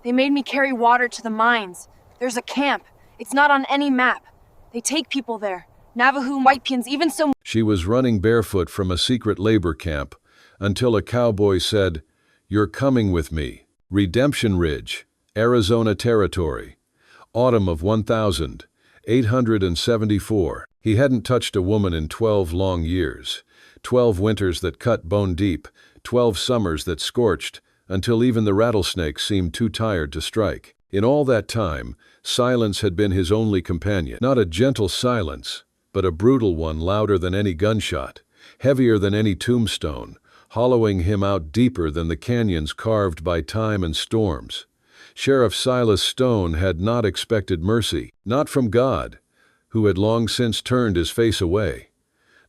They made me carry water to the mines. There's a camp. It's not on any map. They take people there. Navajo and Whitepians, even so. She was running barefoot from a secret labor camp until a cowboy said, "You're coming with me." Redemption Ridge, Arizona Territory. Autumn of 1874. He hadn't touched a woman in 12 long years. 12 winters that cut bone deep, 12 summers that scorched, until even the rattlesnakes seemed too tired to strike. In all that time, silence had been his only companion. Not a gentle silence, but a brutal one, louder than any gunshot, heavier than any tombstone, hollowing him out deeper than the canyons carved by time and storms. Sheriff Silas Stone had not expected mercy, not from God, who had long since turned his face away,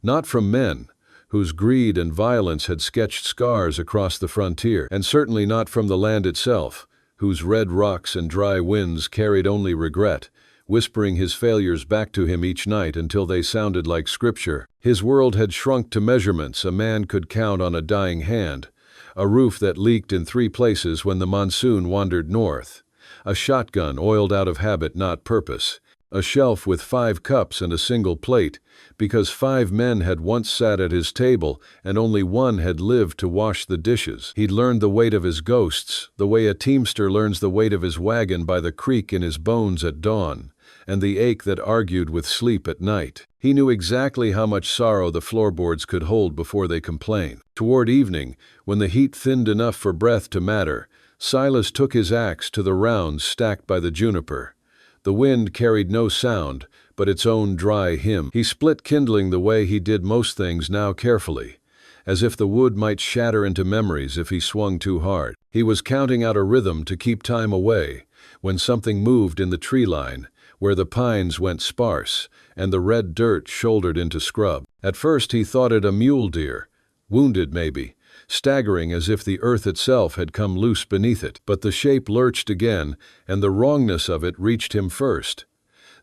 not from men, whose greed and violence had sketched scars across the frontier, and certainly not from the land itself, whose red rocks and dry winds carried only regret, whispering his failures back to him each night until they sounded like scripture. His world had shrunk to measurements a man could count on a dying hand, a roof that leaked in 3 places when the monsoon wandered north, a shotgun oiled out of habit, not purpose, a shelf with 5 cups and a single plate, because 5 men had once sat at his table and only one had lived to wash the dishes. He'd learned the weight of his ghosts, the way a teamster learns the weight of his wagon by the creak in his bones at dawn, and the ache that argued with sleep at night. He knew exactly how much sorrow the floorboards could hold before they complained. Toward evening, when the heat thinned enough for breath to matter, Silas took his axe to the rounds stacked by the juniper. The wind carried no sound, but its own dry hymn. He split kindling the way he did most things now, carefully, as if the wood might shatter into memories if he swung too hard. He was counting out a rhythm to keep time away, when something moved in the tree line, where the pines went sparse, and the red dirt shouldered into scrub. At first he thought it a mule deer, wounded maybe, staggering as if the earth itself had come loose beneath it. But the shape lurched again, and the wrongness of it reached him first.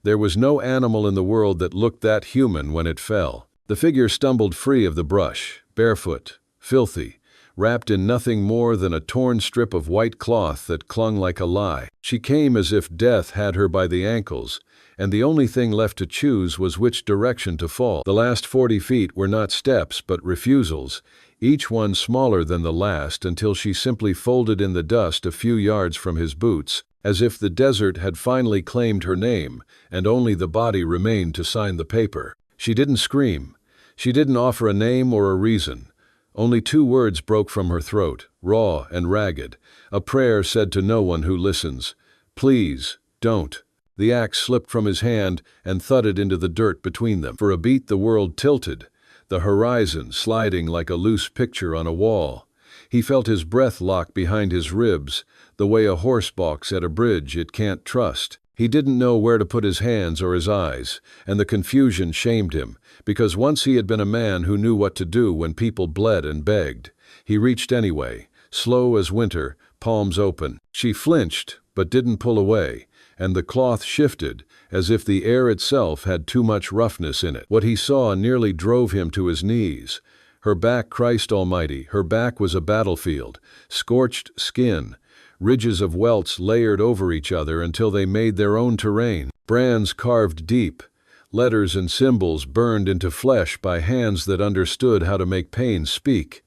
There was no animal in the world that looked that human when it fell. The figure stumbled free of the brush, barefoot, filthy, wrapped in nothing more than a torn strip of white cloth that clung like a lie. She came as if death had her by the ankles, and the only thing left to choose was which direction to fall. The last 40 feet were not steps but refusals, each one smaller than the last, until she simply folded in the dust a few yards from his boots, as if the desert had finally claimed her name, and only the body remained to sign the paper. She didn't scream. She didn't offer a name or a reason. Only 2 words broke from her throat, raw and ragged, a prayer said to no one who listens. "Please, don't." The axe slipped from his hand and thudded into the dirt between them. For a beat the world tilted, the horizon sliding like a loose picture on a wall. He felt his breath lock behind his ribs, the way a horse balks at a bridge it can't trust. He didn't know where to put his hands or his eyes, and the confusion shamed him, because once he had been a man who knew what to do when people bled and begged. He reached anyway, slow as winter, palms open. She flinched, but didn't pull away, and the cloth shifted, as if the air itself had too much roughness in it. What he saw nearly drove him to his knees. Her back, Christ Almighty, her back was a battlefield, scorched skin, ridges of welts layered over each other until they made their own terrain, brands carved deep, letters and symbols burned into flesh by hands that understood how to make pain speak.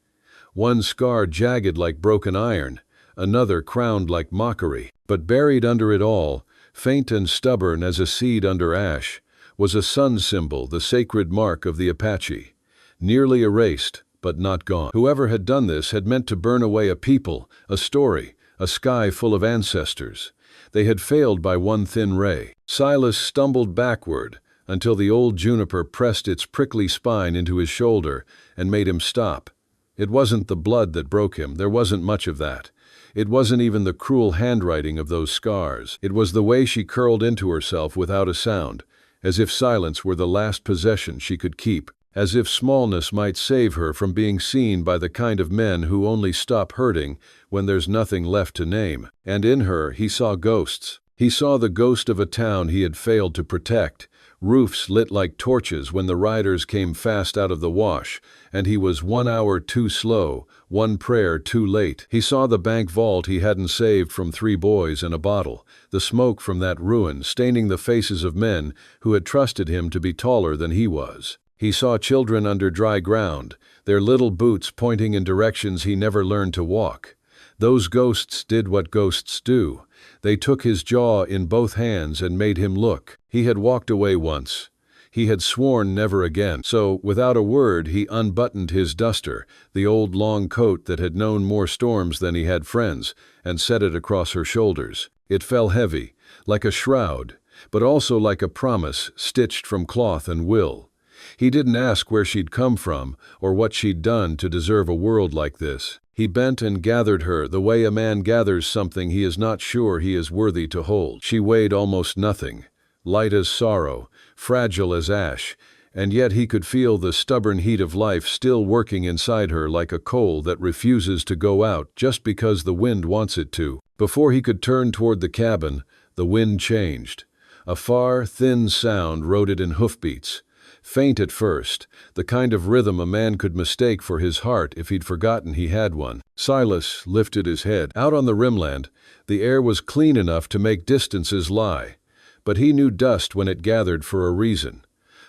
One scar jagged like broken iron, another crowned like mockery. But buried under it all, faint and stubborn as a seed under ash, was a sun symbol, the sacred mark of the Apache. Nearly erased, but not gone. Whoever had done this had meant to burn away a people, a story, a sky full of ancestors. They had failed by one thin ray. Silas stumbled backward until the old juniper pressed its prickly spine into his shoulder and made him stop. It wasn't the blood that broke him, there wasn't much of that. It wasn't even the cruel handwriting of those scars. It was the way she curled into herself without a sound, as if silence were the last possession she could keep, as if smallness might save her from being seen by the kind of men who only stop hurting when there's nothing left to name. And in her he saw ghosts. He saw the ghost of a town he had failed to protect, roofs lit like torches when the riders came fast out of the wash, and he was 1 hour too slow, one prayer too late. He saw the bank vault he hadn't saved from 3 boys and a bottle, the smoke from that ruin staining the faces of men who had trusted him to be taller than he was. He saw children under dry ground, their little boots pointing in directions he never learned to walk. Those ghosts did what ghosts do. They took his jaw in both hands and made him look. He had walked away once. He had sworn never again. So, without a word, he unbuttoned his duster, the old long coat that had known more storms than he had friends, and set it across her shoulders. It fell heavy, like a shroud, but also like a promise stitched from cloth and will. He didn't ask where she'd come from or what she'd done to deserve a world like this. He bent and gathered her the way a man gathers something he is not sure he is worthy to hold. She weighed almost nothing, light as sorrow, fragile as ash, and yet he could feel the stubborn heat of life still working inside her like a coal that refuses to go out just because the wind wants it to. Before he could turn toward the cabin, the wind changed. A far, thin sound rode it in hoofbeats. Faint at first, the kind of rhythm a man could mistake for his heart if he'd forgotten he had one. Silas lifted his head. Out on the rimland, the air was clean enough to make distances lie, but he knew dust when it gathered for a reason.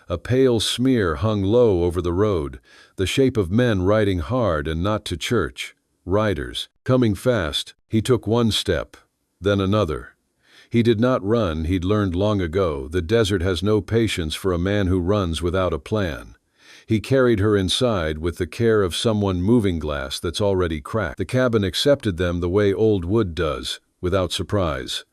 A pale smear hung low over the road, the shape of men riding hard and not to church. Riders. Coming fast, he took one step, then another. He did not run. He'd learned long ago the desert has no patience for a man who runs without a plan. He carried her inside with the care of someone moving glass that's already cracked. The cabin accepted them the way old wood does, without surprise.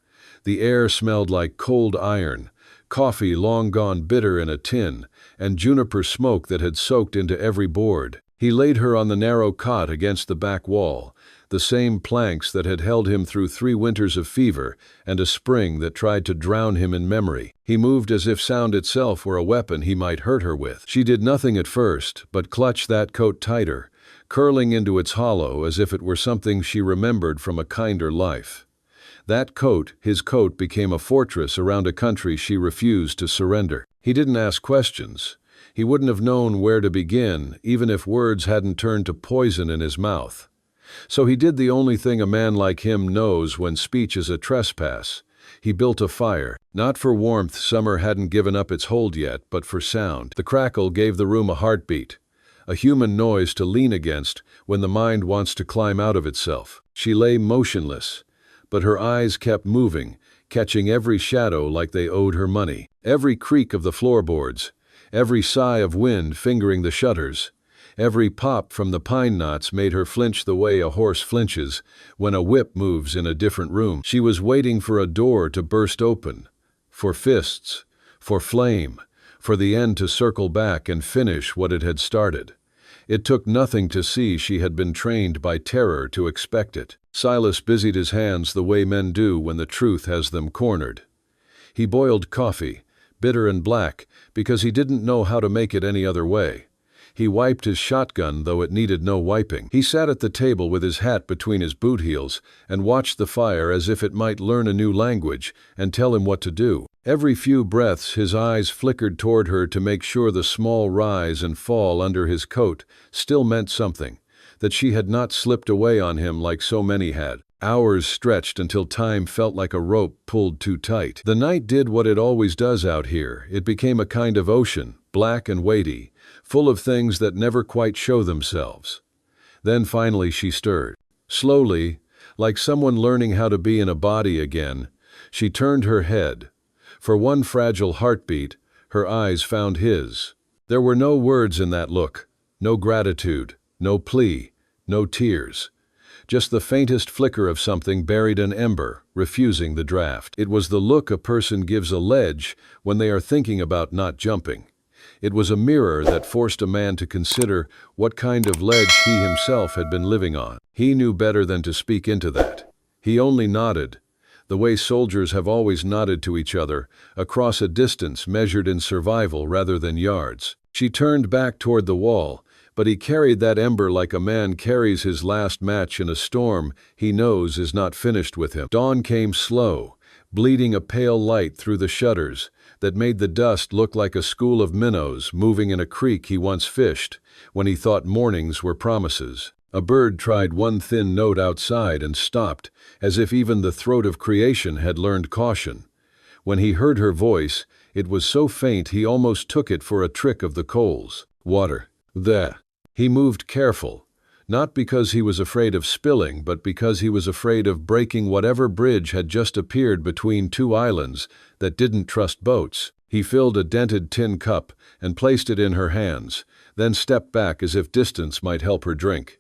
The air smelled like cold iron, coffee long gone bitter in a tin, and juniper smoke that had soaked into every board. He laid her on the narrow cot against the back wall, the same planks that had held him through 3 winters of fever and a spring that tried to drown him in memory. He moved as if sound itself were a weapon he might hurt her with. She did nothing at first but clutch that coat tighter, curling into its hollow as if it were something she remembered from a kinder life. That coat, his coat, became a fortress around a country she refused to surrender. He didn't ask questions. He wouldn't have known where to begin, even if words hadn't turned to poison in his mouth. So he did the only thing a man like him knows when speech is a trespass. He built a fire. Not for warmth, summer hadn't given up its hold yet, but for sound. The crackle gave the room a heartbeat, a human noise to lean against when the mind wants to climb out of itself. She lay motionless, but her eyes kept moving, catching every shadow like they owed her money. Every creak of the floorboards, every sigh of wind fingering the shutters, every pop from the pine knots made her flinch the way a horse flinches when a whip moves in a different room. She was waiting for a door to burst open, for fists, for flame, for the end to circle back and finish what it had started. It took nothing to see she had been trained by terror to expect it. Silas busied his hands the way men do when the truth has them cornered. He boiled coffee, bitter and black, because he didn't know how to make it any other way. He wiped his shotgun, though it needed no wiping. He sat at the table with his hat between his boot heels and watched the fire as if it might learn a new language and tell him what to do. Every few breaths his eyes flickered toward her to make sure the small rise and fall under his coat still meant something, that she had not slipped away on him like so many had. Hours stretched until time felt like a rope pulled too tight. The night did what it always does out here. It became a kind of ocean, black and weighty, full of things that never quite show themselves. Then finally she stirred. Slowly, like someone learning how to be in a body again, she turned her head. For one fragile heartbeat, her eyes found his. There were no words in that look, no gratitude, no plea, no tears. Just the faintest flicker of something buried in ember, refusing the draft. It was the look a person gives a ledge when they are thinking about not jumping. It was a mirror that forced a man to consider what kind of ledge he himself had been living on. He knew better than to speak into that. He only nodded, the way soldiers have always nodded to each other, across a distance measured in survival rather than yards. She turned back toward the wall, but he carried that ember like a man carries his last match in a storm he knows is not finished with him. Dawn came slow, bleeding a pale light through the shutters, that made the dust look like a school of minnows moving in a creek he once fished when he thought mornings were promises. A bird tried one thin note outside and stopped, as if even the throat of creation had learned caution. When he heard her voice, it was so faint he almost took it for a trick of the coals. Water. There. He moved careful, not because he was afraid of spilling, but because he was afraid of breaking whatever bridge had just appeared between two islands that didn't trust boats. He filled a dented tin cup and placed it in her hands, then stepped back as if distance might help her drink.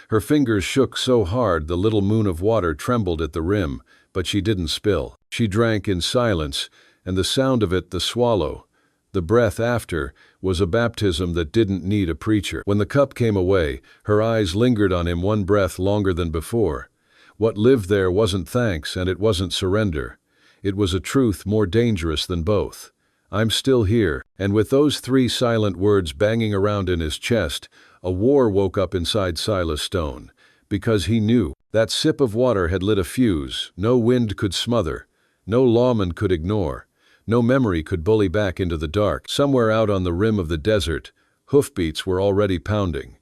Her fingers shook so hard the little moon of water trembled at the rim, but she didn't spill. She drank in silence, and the sound of it, the swallow, the breath after, was a baptism that didn't need a preacher. When the cup came away, her eyes lingered on him one breath longer than before. What lived there wasn't thanks, and it wasn't surrender. It was a truth more dangerous than both. I'm still here. And with those three silent words banging around in his chest, a war woke up inside Silas Stone. Because he knew that sip of water had lit a fuse no wind could smother, no lawman could ignore, no memory could bully back into the dark. Somewhere out on the rim of the desert, hoofbeats were already pounding.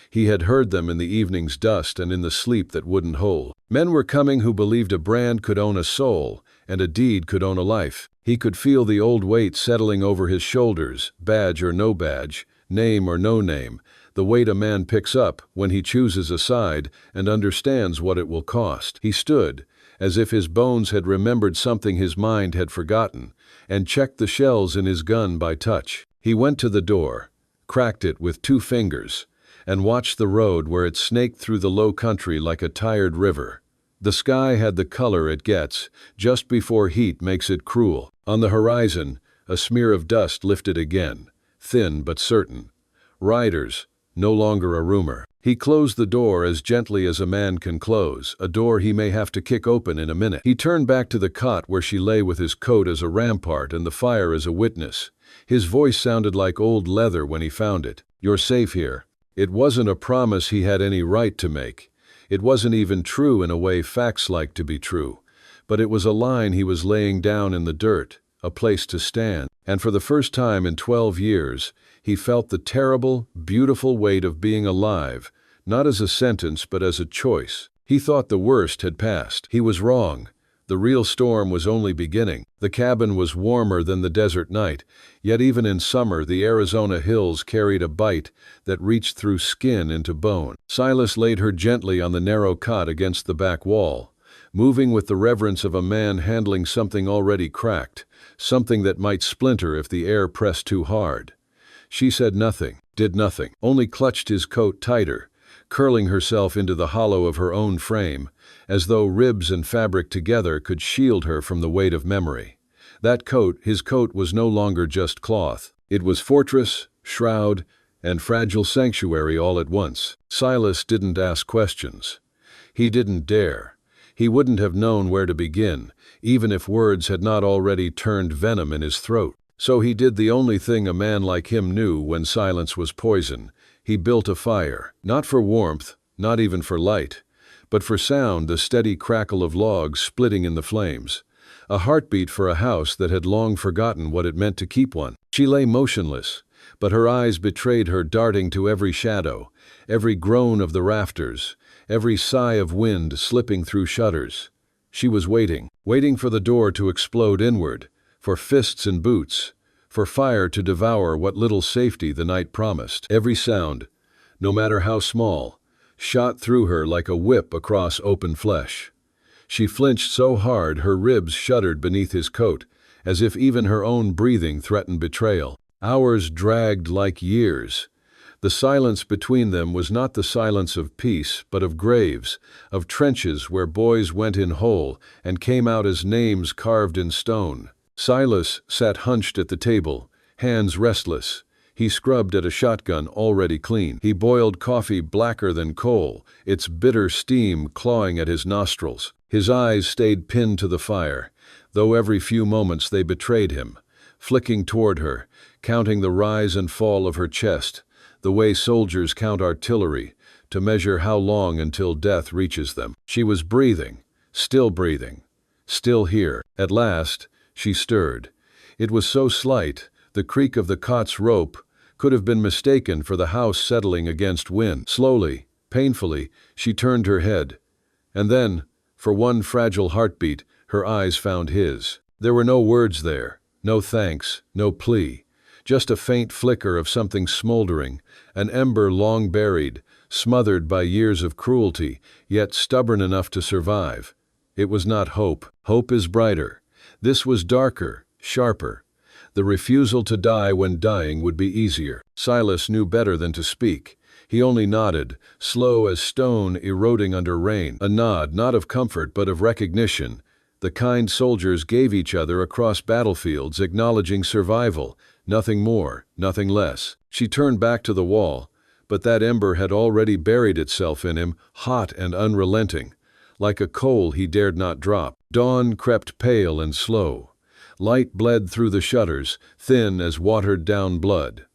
He had heard them in the evening's dust and in the sleep that wouldn't hold. Men were coming who believed a brand could own a soul, and a deed could own a life. He could feel the old weight settling over his shoulders, badge or no badge, name or no name, the weight a man picks up when he chooses a side and understands what it will cost. He stood, as if his bones had remembered something his mind had forgotten, and checked the shells in his gun by touch. He went to the door, cracked it with 2 fingers, and watched the road where it snaked through the low country like a tired river. The sky had the color it gets, just before heat makes it cruel. On the horizon, a smear of dust lifted again, thin but certain. Riders, no longer a rumor. He closed the door as gently as a man can close, a door he may have to kick open in a minute. He turned back to the cot where she lay with his coat as a rampart and the fire as a witness. His voice sounded like old leather when he found it. "You're safe here." It wasn't a promise he had any right to make. It wasn't even true in a way facts like to be true. But it was a line he was laying down in the dirt, a place to stand. And for the first time in 12 years, he felt the terrible, beautiful weight of being alive, not as a sentence but as a choice. He thought the worst had passed. He was wrong. The real storm was only beginning. The cabin was warmer than the desert night, yet even in summer the Arizona hills carried a bite that reached through skin into bone. Silas laid her gently on the narrow cot against the back wall, moving with the reverence of a man handling something already cracked, something that might splinter if the air pressed too hard. She said nothing, did nothing, only clutched his coat tighter, curling herself into the hollow of her own frame, as though ribs and fabric together could shield her from the weight of memory. That coat, his coat, was no longer just cloth. It was fortress, shroud, and fragile sanctuary all at once. Silas didn't ask questions. He didn't dare. He wouldn't have known where to begin, even if words had not already turned venom in his throat. So he did the only thing a man like him knew when silence was poison. He built a fire, not for warmth, not even for light, but for sound, the steady crackle of logs splitting in the flames. A heartbeat for a house that had long forgotten what it meant to keep one. She lay motionless, but her eyes betrayed her, darting to every shadow, every groan of the rafters, every sigh of wind slipping through shutters. She was waiting for the door to explode inward, for fists and boots, for fire to devour what little safety the night promised. Every sound, no matter how small, shot through her like a whip across open flesh. She flinched so hard her ribs shuddered beneath his coat, as if even her own breathing threatened betrayal. Hours dragged like years. The silence between them was not the silence of peace, but of graves, of trenches where boys went in whole and came out as names carved in stone. Silas sat hunched at the table, hands restless. He scrubbed at a shotgun already clean. He boiled coffee blacker than coal, its bitter steam clawing at his nostrils. His eyes stayed pinned to the fire, though every few moments they betrayed him, flicking toward her, counting the rise and fall of her chest, the way soldiers count artillery, to measure how long until death reaches them. She was breathing, still here. At last, she stirred. It was so slight, the creak of the cot's rope could have been mistaken for the house settling against wind. Slowly, painfully, she turned her head. And then, for one fragile heartbeat, her eyes found his. There were no words there, no thanks, no plea. Just a faint flicker of something smoldering, an ember long buried, smothered by years of cruelty, yet stubborn enough to survive. It was not hope. Hope is brighter. This was darker, sharper. The refusal to die when dying would be easier. Silas knew better than to speak. He only nodded, slow as stone eroding under rain. A nod not of comfort but of recognition. The kind soldiers gave each other across battlefields, acknowledging survival. Nothing more, nothing less. She turned back to the wall, but that ember had already buried itself in him, hot and unrelenting. Like a coal he dared not drop. Dawn crept pale and slow. Light bled through the shutters, thin as watered-down blood.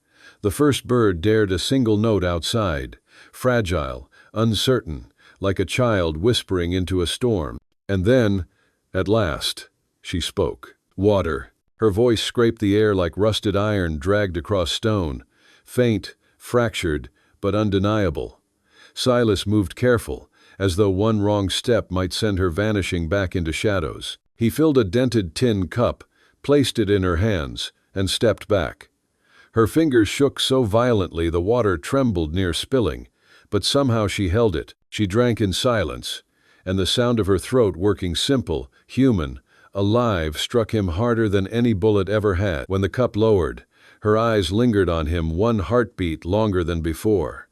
The first bird dared a single note outside, fragile, uncertain, like a child whispering into a storm. And then, at last, she spoke. Water. Her voice scraped the air like rusted iron dragged across stone. Faint, fractured, but undeniable. Silas moved careful, as though one wrong step might send her vanishing back into shadows. He filled a dented tin cup, placed it in her hands, and stepped back. Her fingers shook so violently the water trembled near spilling, but somehow she held it. She drank in silence, and the sound of her throat working simple, human, alive struck him harder than any bullet ever had. When the cup lowered, her eyes lingered on him one heartbeat longer than before.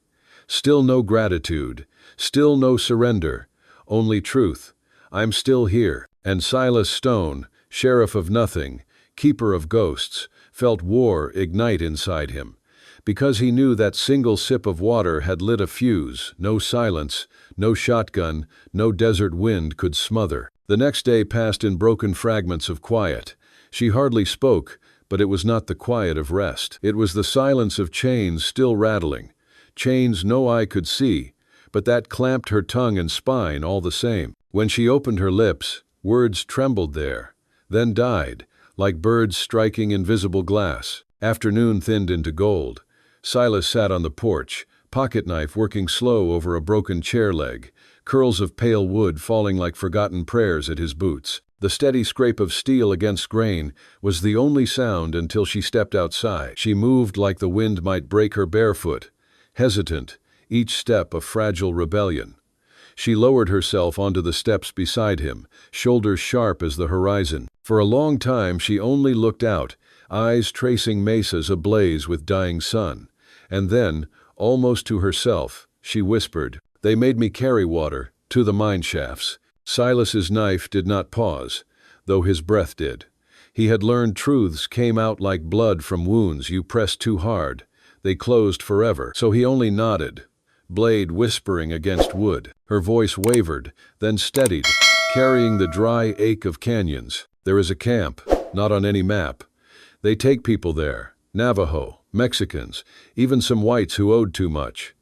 Still no gratitude, still no surrender, only truth. I'm still here. And Silas Stone, sheriff of nothing, keeper of ghosts, felt war ignite inside him. Because he knew that single sip of water had lit a fuse, no silence, no shotgun, no desert wind could smother. The next day passed in broken fragments of quiet. She hardly spoke, but it was not the quiet of rest. It was the silence of chains still rattling. Chains no eye could see, but that clamped her tongue and spine all the same. When she opened her lips, words trembled there, then died, like birds striking invisible glass. Afternoon thinned into gold. Silas sat on the porch, pocketknife working slow over a broken chair leg, curls of pale wood falling like forgotten prayers at his boots. The steady scrape of steel against grain was the only sound until she stepped outside. She moved like the wind might break her barefoot, hesitant, each step a fragile rebellion. She lowered herself onto the steps beside him, shoulders sharp as the horizon. For a long time she only looked out, eyes tracing mesas ablaze with dying sun. And then, almost to herself, she whispered, "They made me carry water, to the mine shafts." Silas's knife did not pause, though his breath did. He had learned truths came out like blood from wounds you pressed too hard. They closed forever, so he only nodded, blade whispering against wood. Her voice wavered, then steadied, carrying the dry ache of canyons. There is a camp, not on any map. They take people there, Navajo, Mexicans, even some whites who owed too much.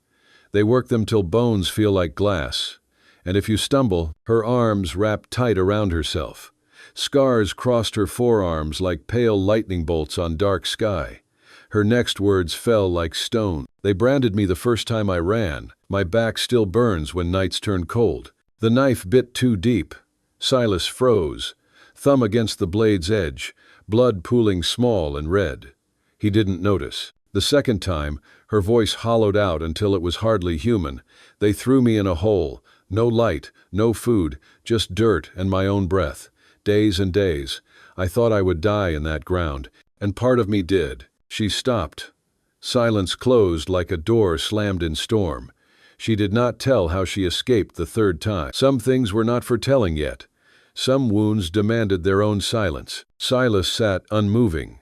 They work them till bones feel like glass. And if you stumble, her arms wrapped tight around herself. Scars crossed her forearms like pale lightning bolts on dark sky. Her next words fell like stone. They branded me the first time I ran. My back still burns when nights turn cold. The knife bit too deep. Silas froze, thumb against the blade's edge, blood pooling small and red. He didn't notice. The second time, her voice hollowed out until it was hardly human. They threw me in a hole. No light, no food, just dirt and my own breath. Days and days. I thought I would die in that ground, and part of me did. She stopped. Silence closed like a door slammed in storm. She did not tell how she escaped the third time. Some things were not for telling yet. Some wounds demanded their own silence. Silas sat unmoving.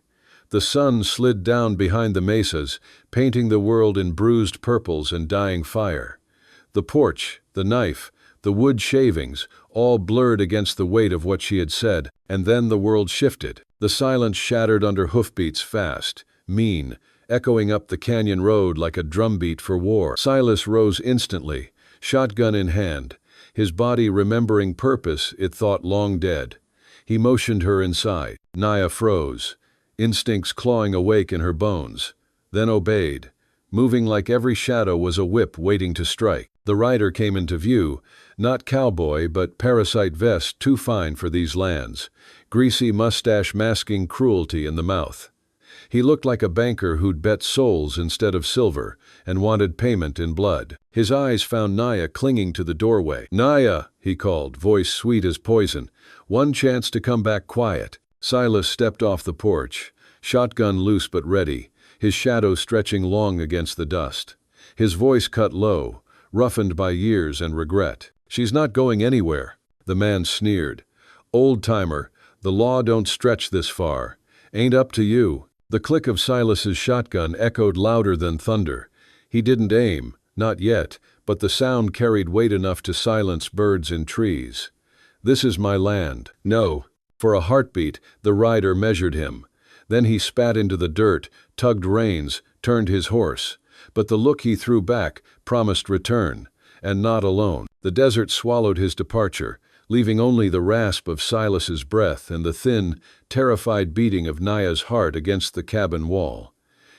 The sun slid down behind the mesas, painting the world in bruised purples and dying fire. The porch, the knife, the wood shavings, all blurred against the weight of what she had said, and then the world shifted. The silence shattered under hoofbeats fast, mean, echoing up the canyon road like a drumbeat for war. Silas rose instantly, shotgun in hand, his body remembering purpose it thought long dead. He motioned her inside. Naya froze. instincts clawing awake in her bones, then obeyed, moving like every shadow was a whip waiting to strike. The rider came into view, not cowboy but parasite vest too fine for these lands, greasy mustache masking cruelty in the mouth. He looked like a banker who'd bet souls instead of silver and wanted payment in blood. His eyes found Naya clinging to the doorway. "Naya," he called, voice sweet as poison. "One chance to come back quiet." Silas stepped off the porch, shotgun loose but ready, his shadow stretching long against the dust. His voice cut low, roughened by years and regret. "She's not going anywhere," the man sneered. "Old-timer, the law don't stretch this far. Ain't up to you." The click of Silas's shotgun echoed louder than thunder. He didn't aim, not yet, but the sound carried weight enough to silence birds in trees. "This is my land." "No." For a heartbeat, the rider measured him. Then he spat into the dirt, tugged reins, turned his horse. But the look he threw back promised return, and not alone. The desert swallowed his departure, leaving only the rasp of Silas's breath and the thin, terrified beating of Naya's heart against the cabin wall.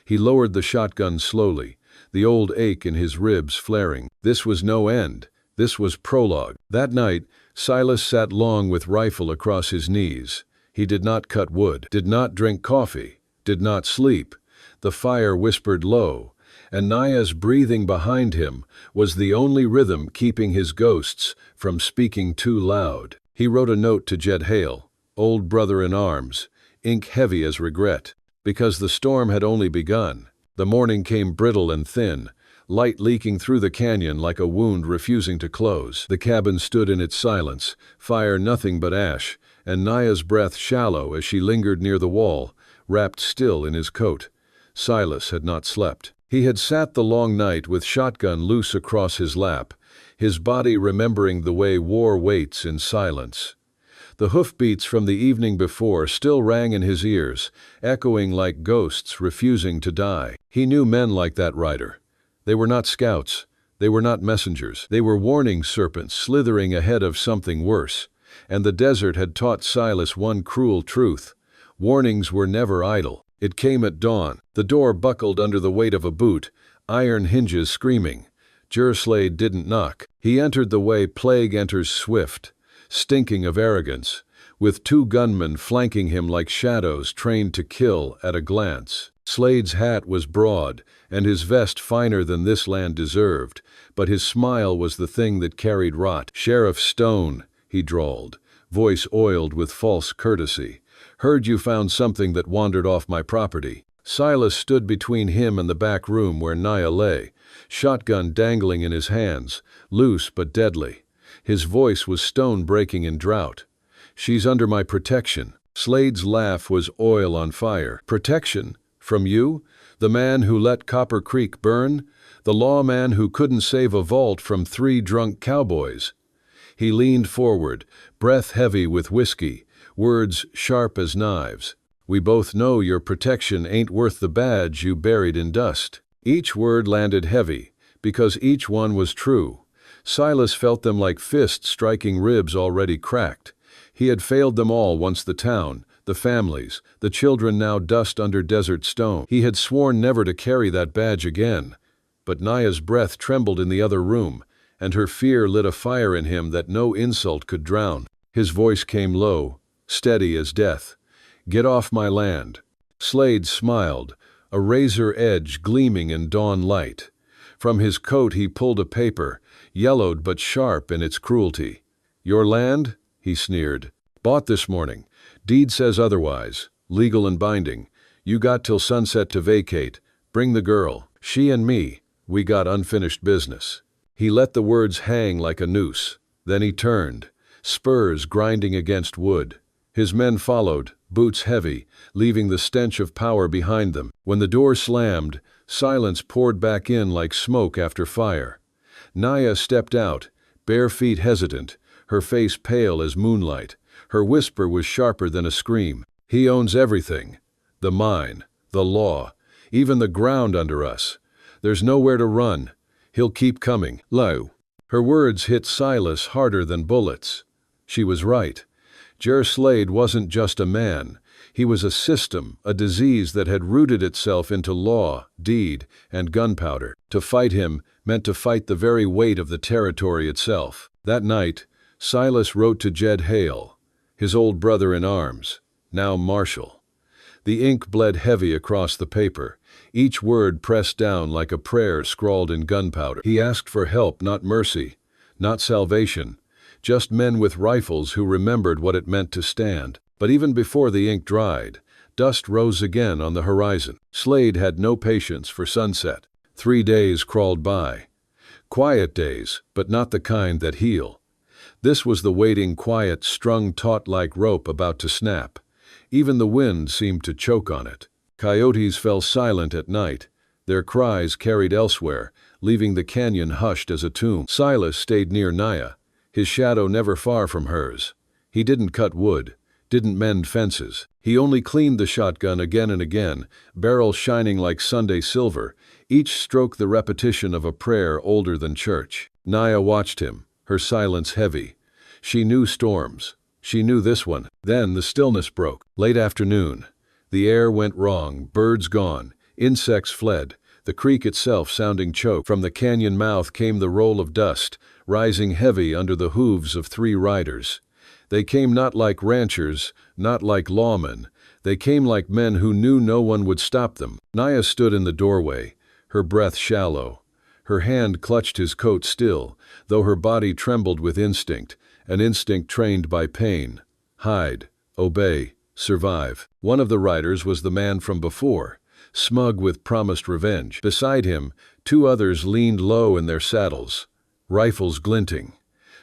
He lowered the shotgun slowly, the old ache in his ribs flaring. This was no end. This was prologue. That night, Silas sat long with rifle across his knees. He did not cut wood, did not drink coffee, did not sleep. The fire whispered low, and Naya's breathing behind him was the only rhythm keeping his ghosts from speaking too loud. He wrote a note to Jed Hale, old brother in arms, ink heavy as regret, because the storm had only begun. The morning came brittle and thin, light leaking through the canyon like a wound refusing to close. The cabin stood in its silence, fire nothing but ash, and Naya's breath shallow as she lingered near the wall, wrapped still in his coat. Silas had not slept. He had sat the long night with shotgun loose across his lap, his body remembering the way war waits in silence. The hoofbeats from the evening before still rang in his ears, echoing like ghosts refusing to die. He knew men like that rider. They were not scouts. They were not messengers. They were warning serpents slithering ahead of something worse. And the desert had taught Silas one cruel truth. Warnings were never idle. It came at dawn. The door buckled under the weight of a boot, iron hinges screaming. Slade didn't knock. He entered the way plague enters swift, stinking of arrogance, with two gunmen flanking him like shadows trained to kill at a glance. Slade's hat was broad, and his vest finer than this land deserved, but his smile was the thing that carried rot. "Sheriff Stone," he drawled, voice oiled with false courtesy. "Heard you found something that wandered off my property." Silas stood between him and the back room where Naya lay, shotgun dangling in his hands, loose but deadly. His voice was stone-breaking in drought. "She's under my protection." Slade's laugh was oil on fire. "Protection? From you? The man who let Copper Creek burn? The lawman who couldn't save a vault from 3 drunk cowboys?" He leaned forward, breath heavy with whiskey, words sharp as knives. "We both know your protection ain't worth the badge you buried in dust." Each word landed heavy, because each one was true. Silas felt them like fists striking ribs already cracked. He had failed them all once the town, the families, the children now dust under desert stone. He had sworn never to carry that badge again. But Naya's breath trembled in the other room, and her fear lit a fire in him that no insult could drown. His voice came low, steady as death. "Get off my land." Slade smiled, a razor edge gleaming in dawn light. From his coat he pulled a paper, yellowed but sharp in its cruelty. "Your land?" he sneered. "Bought this morning. Deed says otherwise. Legal and binding. You got till sunset to vacate. Bring the girl. She and me. We got unfinished business." He let the words hang like a noose. Then he turned, spurs grinding against wood. His men followed, boots heavy, leaving the stench of power behind them. When the door slammed, silence poured back in like smoke after fire. Naya stepped out, bare feet hesitant, her face pale as moonlight. Her whisper was sharper than a scream. "He owns everything. The mine, the law, even the ground under us. There's nowhere to run. He'll keep coming." Low. Her words hit Silas harder than bullets. She was right. Slade wasn't just a man. He was a system, a disease that had rooted itself into law, deed, and gunpowder. To fight him meant to fight the very weight of the territory itself. That night, Silas wrote to Jed Hale, his old brother in arms, now Marshal. The ink bled heavy across the paper, each word pressed down like a prayer scrawled in gunpowder. He asked for help, not mercy, not salvation, just men with rifles who remembered what it meant to stand. But even before the ink dried, dust rose again on the horizon. Slade had no patience for sunset. 3 days crawled by. Quiet days, but not the kind that heal. This was the waiting, quiet, strung taut like rope about to snap. Even the wind seemed to choke on it. Coyotes fell silent at night, their cries carried elsewhere, leaving the canyon hushed as a tomb. Silas stayed near Naya, his shadow never far from hers. He didn't cut wood, didn't mend fences. He only cleaned the shotgun again and again, barrel shining like Sunday silver, each stroke the repetition of a prayer older than church. Naya watched him, her silence heavy. She knew storms. She knew this one. Then the stillness broke. Late afternoon. The air went wrong, birds gone, insects fled, the creek itself sounding choked. From the canyon mouth came the roll of dust, rising heavy under the hooves of 3 riders. They came not like ranchers, not like lawmen. They came like men who knew no one would stop them. Naya stood in the doorway, her breath shallow. Her hand clutched his coat still, though her body trembled with instinct, an instinct trained by pain. Hide, obey, survive. One of the riders was the man from before, smug with promised revenge. Beside him, 2 others leaned low in their saddles, rifles glinting.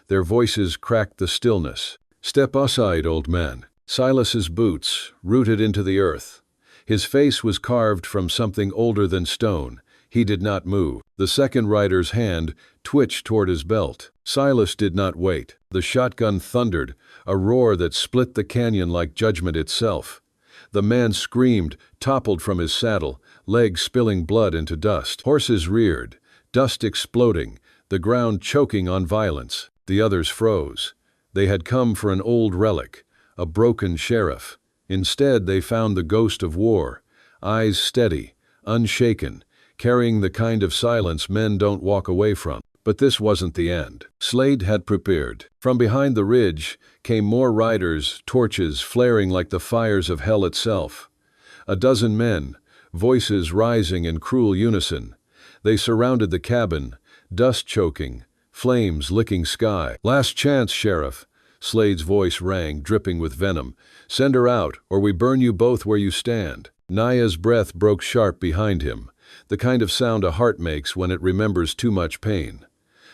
Their voices cracked the stillness. "Step aside, old man." Silas's boots, rooted into the earth. His face was carved from something older than stone. He did not move. The second rider's hand twitched toward his belt. Silas did not wait. The shotgun thundered, a roar that split the canyon like judgment itself. The man screamed, toppled from his saddle, legs spilling blood into dust. Horses reared, dust exploding, the ground choking on violence. The others froze. They had come for an old relic, a broken sheriff. Instead, they found the ghost of war, eyes steady, unshaken, carrying the kind of silence men don't walk away from. But this wasn't the end. Slade had prepared. From behind the ridge came more riders, torches flaring like the fires of hell itself. A dozen men, voices rising in cruel unison. They surrounded the cabin, dust choking, flames licking sky. "Last chance, Sheriff," Slade's voice rang, dripping with venom. "Send her out, or we burn you both where you stand." Naya's breath broke sharp behind him, the kind of sound a heart makes when it remembers too much pain.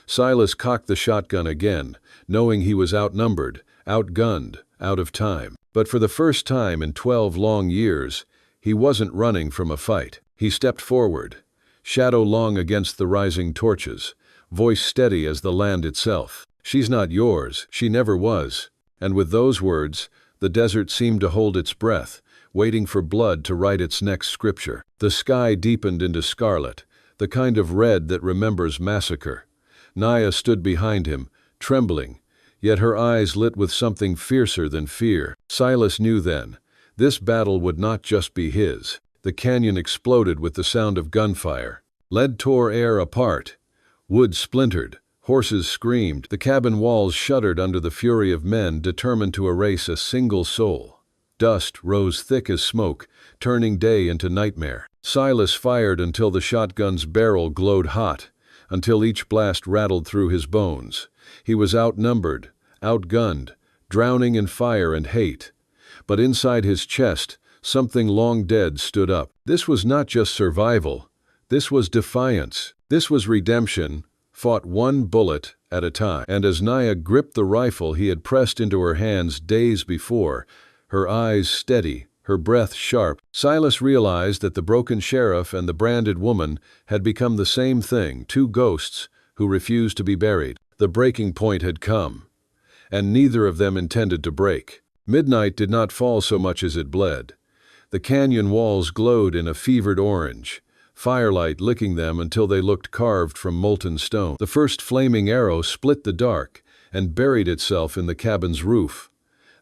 Silas cocked the shotgun again, knowing he was outnumbered, outgunned, out of time. But for the first time in 12 long years, he wasn't running from a fight. He stepped forward, shadow long against the rising torches, voice steady as the land itself. "She's not yours, she never was." And with those words, the desert seemed to hold its breath, waiting for blood to write its next scripture. The sky deepened into scarlet, the kind of red that remembers massacre. Naya stood behind him, trembling, yet her eyes lit with something fiercer than fear. Silas knew then, this battle would not just be his. The canyon exploded with the sound of gunfire. Lead tore air apart. Wood splintered. Horses screamed. The cabin walls shuddered under the fury of men determined to erase a single soul. Dust rose thick as smoke, turning day into nightmare. Silas fired until the shotgun's barrel glowed hot, until each blast rattled through his bones. He was outnumbered, outgunned, drowning in fire and hate. But inside his chest, something long dead stood up. This was not just survival. This was defiance. This was redemption, fought one bullet at a time. And as Naya gripped the rifle he had pressed into her hands days before, her eyes steady, her breath sharp, Silas realized that the broken sheriff and the branded woman had become the same thing, 2 ghosts who refused to be buried. The breaking point had come, and neither of them intended to break. Midnight did not fall so much as it bled. The canyon walls glowed in a fevered orange, firelight licking them until they looked carved from molten stone. The first flaming arrow split the dark and buried itself in the cabin's roof.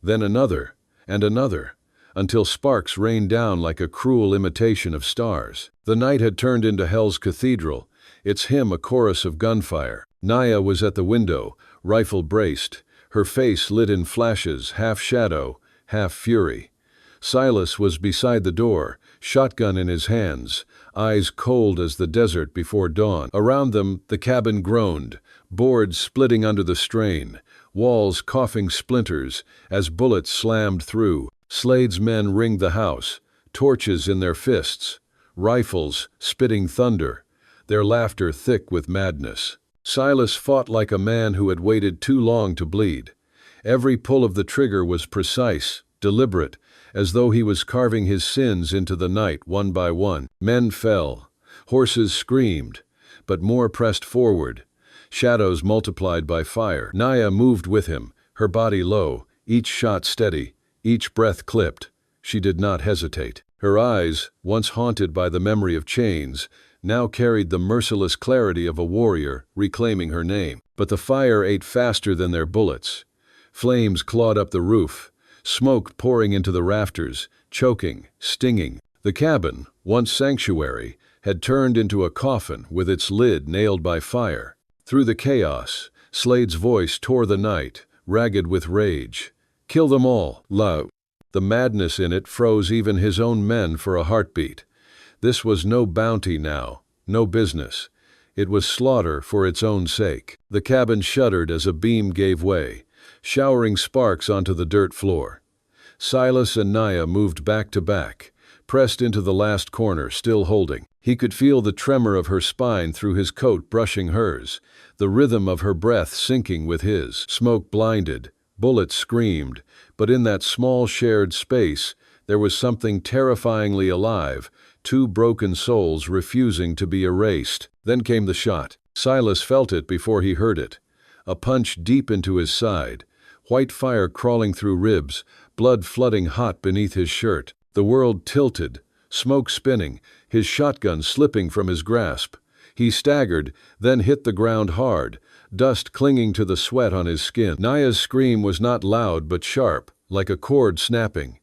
Then another, and another. until sparks rained down like a cruel imitation of stars. The night had turned into Hell's Cathedral, its hymn a chorus of gunfire. Naya was at the window, rifle braced, her face lit in flashes, half shadow, half fury. Silas was beside the door, shotgun in his hands, eyes cold as the desert before dawn. Around them, the cabin groaned, boards splitting under the strain, walls coughing splinters as bullets slammed through. Slade's men ringed the house, torches in their fists, rifles spitting thunder, their laughter thick with madness. Silas fought like a man who had waited too long to bleed. Every pull of the trigger was precise, deliberate, as though he was carving his sins into the night one by one. Men fell, horses screamed, but more pressed forward, shadows multiplied by fire. Naya moved with him, her body low, each shot steady, each breath clipped. She did not hesitate. Her eyes, once haunted by the memory of chains, now carried the merciless clarity of a warrior reclaiming her name. But the fire ate faster than their bullets. Flames clawed up the roof, smoke pouring into the rafters, choking, stinging. The cabin, once sanctuary, had turned into a coffin with its lid nailed by fire. Through the chaos, Slade's voice tore the night, ragged with rage. "Kill them all, love." The madness in it froze even his own men for a heartbeat. This was no bounty now, no business. It was slaughter for its own sake. The cabin shuddered as a beam gave way, showering sparks onto the dirt floor. Silas and Naya moved back to back, pressed into the last corner, still holding. He could feel the tremor of her spine through his coat brushing hers, the rhythm of her breath syncing with his. Smoke blinded, bullets screamed, but in that small shared space, there was something terrifyingly alive, two broken souls refusing to be erased. Then came the shot. Silas felt it before he heard it. A punch deep into his side, white fire crawling through ribs, blood flooding hot beneath his shirt. The world tilted, smoke spinning, his shotgun slipping from his grasp. He staggered, then hit the ground hard, dust clinging to the sweat on his skin. Naya's scream was not loud but sharp, like a cord snapping.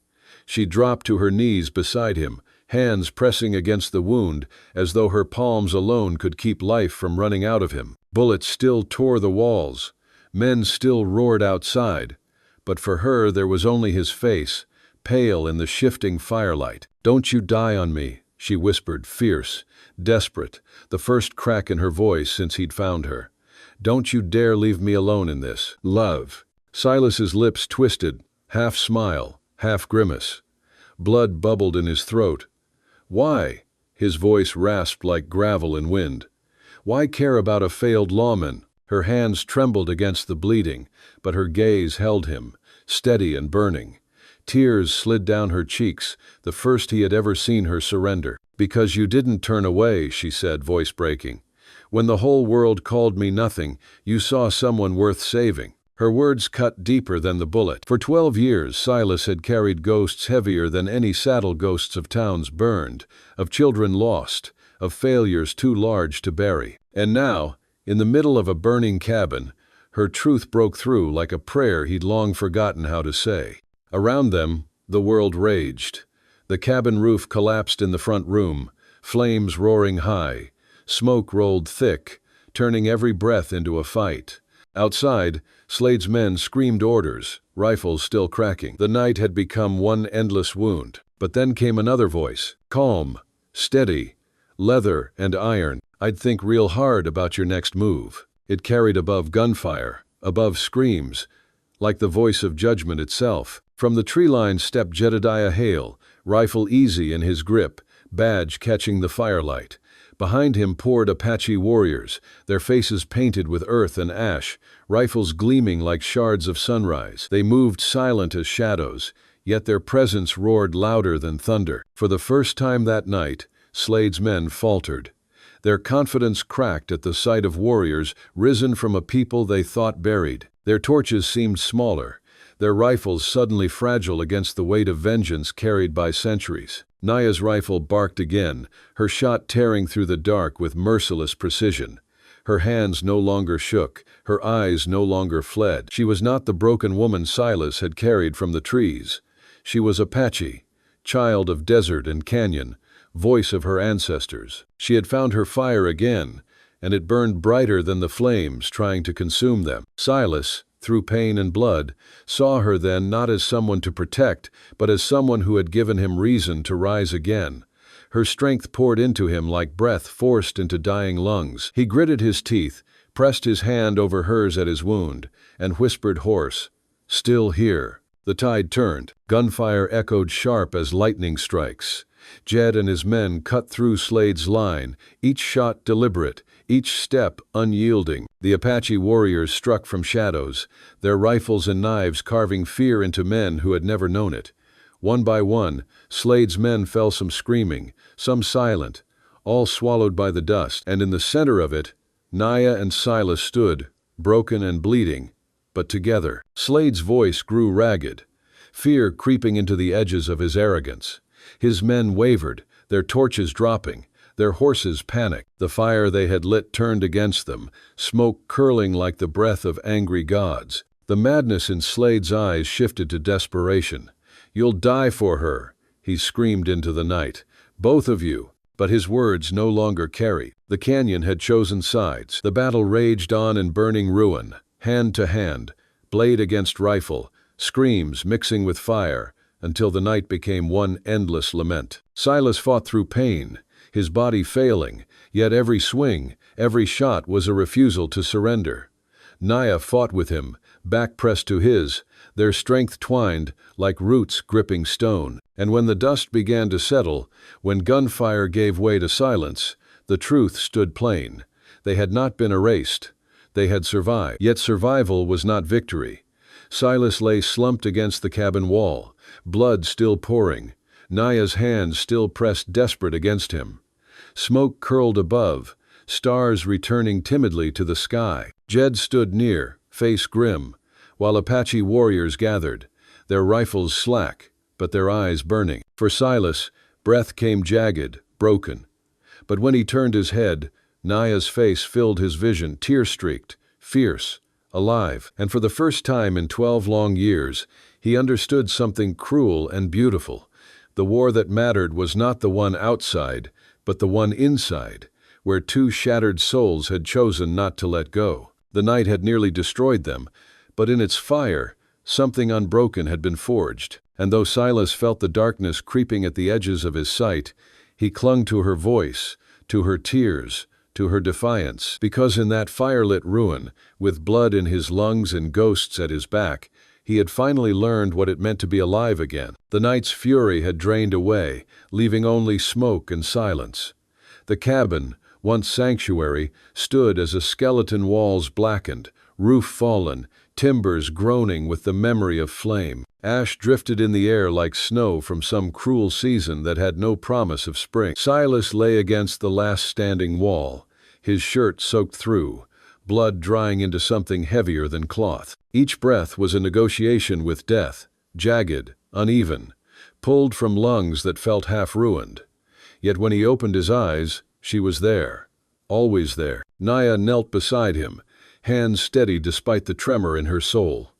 She dropped to her knees beside him, hands pressing against the wound as though her palms alone could keep life from running out of him. Bullets still tore the walls. Men still roared outside. But for her there was only his face, pale in the shifting firelight. "Don't you die on me," she whispered, fierce, desperate, the first crack in her voice since he'd found her. "Don't you dare leave me alone in this, love." Silas's lips twisted, half smile, half grimace. Blood bubbled in his throat. "Why?" His voice rasped like gravel in wind. "Why care about a failed lawman?" Her hands trembled against the bleeding, but her gaze held him, steady and burning. Tears slid down her cheeks, the first he had ever seen her surrender. "Because you didn't turn away," she said, voice breaking. "When the whole world called me nothing, you saw someone worth saving." Her words cut deeper than the bullet. For 12 years, Silas had carried ghosts heavier than any saddle ghosts of towns burned, of children lost, of failures too large to bury. And now, in the middle of a burning cabin, her truth broke through like a prayer he'd long forgotten how to say. Around them, the world raged. The cabin roof collapsed in the front room, flames roaring high. Smoke rolled thick, turning every breath into a fight. Outside, Slade's men screamed orders, rifles still cracking. The night had become one endless wound. But then came another voice, calm, steady, leather and iron. "I'd think real hard about your next move." It carried above gunfire, above screams, like the voice of judgment itself. From the tree line stepped Jedediah Hale, rifle easy in his grip, badge catching the firelight. Behind him poured Apache warriors, their faces painted with earth and ash, rifles gleaming like shards of sunrise. They moved silent as shadows, yet their presence roared louder than thunder. For the first time that night, Slade's men faltered. Their confidence cracked at the sight of warriors risen from a people they thought buried. Their torches seemed smaller, their rifles suddenly fragile against the weight of vengeance carried by centuries. Naya's rifle barked again, her shot tearing through the dark with merciless precision. Her hands no longer shook, her eyes no longer fled. She was not the broken woman Silas had carried from the trees. She was Apache, child of desert and canyon, voice of her ancestors. She had found her fire again, and it burned brighter than the flames trying to consume them. Silas, through pain and blood, saw her then not as someone to protect, but as someone who had given him reason to rise again. Her strength poured into him like breath forced into dying lungs. He gritted his teeth, pressed his hand over hers at his wound, and whispered hoarse, "Still here." The tide turned. Gunfire echoed sharp as lightning strikes. Jed and his men cut through Slade's line, each shot deliberate, each step unyielding. The Apache warriors struck from shadows, their rifles and knives carving fear into men who had never known it. One by one, Slade's men fell, some screaming, some silent, all swallowed by the dust, and in the center of it, Naya and Silas stood, broken and bleeding, but together. Slade's voice grew ragged, fear creeping into the edges of his arrogance. His men wavered, their torches dropping, their horses panicked. The fire they had lit turned against them, smoke curling like the breath of angry gods. The madness in Slade's eyes shifted to desperation. "You'll die for her," he screamed into the night. "Both of you." But his words no longer carried. The canyon had chosen sides. The battle raged on in burning ruin, hand to hand, blade against rifle, screams mixing with fire, until the night became one endless lament. Silas fought through pain, his body failing, yet every swing, every shot was a refusal to surrender. Naya fought with him, back pressed to his, their strength twined like roots gripping stone. And when the dust began to settle, when gunfire gave way to silence, the truth stood plain. They had not been erased. They had survived. Yet survival was not victory. Silas lay slumped against the cabin wall, blood still pouring, Naya's hands still pressed desperate against him. Smoke curled above, stars returning timidly to the sky. Jed stood near, face grim, while Apache warriors gathered, their rifles slack, but their eyes burning. For Silas, breath came jagged, broken. But when he turned his head, Naya's face filled his vision, tear-streaked, fierce, alive. And for the first time in 12 long years, he understood something cruel and beautiful. The war that mattered was not the one outside, but the one inside, where two shattered souls had chosen not to let go. The night had nearly destroyed them, but in its fire, something unbroken had been forged. And though Silas felt the darkness creeping at the edges of his sight, he clung to her voice, to her tears, to her defiance, because in that firelit ruin, with blood in his lungs and ghosts at his back, he had finally learned what it meant to be alive again. The night's fury had drained away, leaving only smoke and silence. The cabin, once sanctuary, stood as a skeleton, walls blackened, roof fallen, timbers groaning with the memory of flame. Ash drifted in the air like snow from some cruel season that had no promise of spring. Silas lay against the last standing wall, his shirt soaked through, blood drying into something heavier than cloth. Each breath was a negotiation with death, jagged, uneven, pulled from lungs that felt half-ruined. Yet when he opened his eyes, she was there, always there. Naya knelt beside him, hands steady despite the tremor in her soul.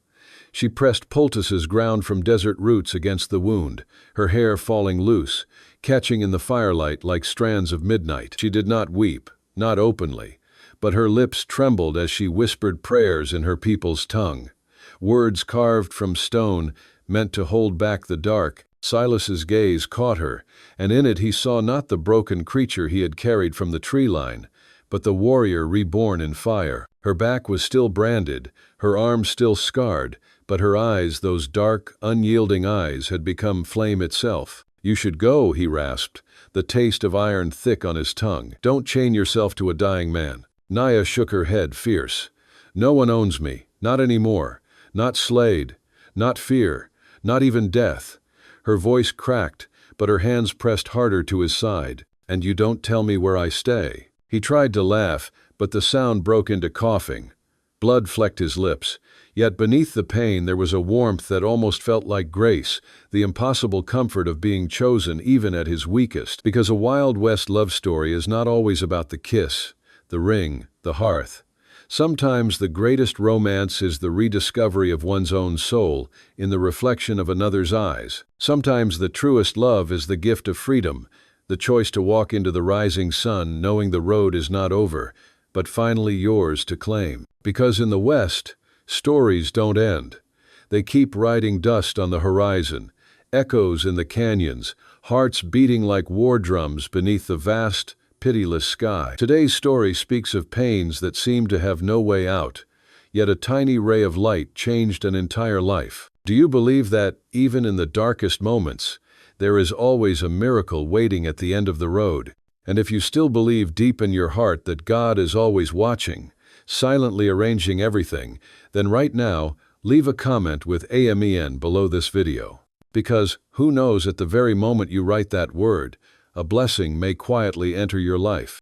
She pressed poultices ground from desert roots against the wound, her hair falling loose, catching in the firelight like strands of midnight. She did not weep, not openly, but her lips trembled as she whispered prayers in her people's tongue, words carved from stone meant to hold back the dark. Silas's gaze caught her, and in it he saw not the broken creature he had carried from the tree line, but the warrior reborn in fire. Her back was still branded, her arms still scarred, but her eyes, those dark, unyielding eyes, had become flame itself. "You should go," he rasped, the taste of iron thick on his tongue. "Don't chain yourself to a dying man." Naya shook her head, fierce. "No one owns me, not anymore. Not Slade, not fear, not even death." Her voice cracked, but her hands pressed harder to his side. "And you don't tell me where I stay." He tried to laugh, but the sound broke into coughing. Blood flecked his lips, yet beneath the pain there was a warmth that almost felt like grace, the impossible comfort of being chosen even at his weakest. Because a Wild West love story is not always about the kiss, the ring, the hearth. Sometimes the greatest romance is the rediscovery of one's own soul in the reflection of another's eyes. Sometimes the truest love is the gift of freedom, the choice to walk into the rising sun knowing the road is not over, but finally yours to claim. Because in the West, stories don't end. They keep riding dust on the horizon, echoes in the canyons, hearts beating like war drums beneath the vast, pitiless sky. Today's story speaks of pains that seem to have no way out, yet a tiny ray of light changed an entire life. Do you believe that, even in the darkest moments, there is always a miracle waiting at the end of the road? And if you still believe deep in your heart that God is always watching, silently arranging everything, then right now, leave a comment with AMEN below this video. Because, who knows, at the very moment you write that word, a blessing may quietly enter your life.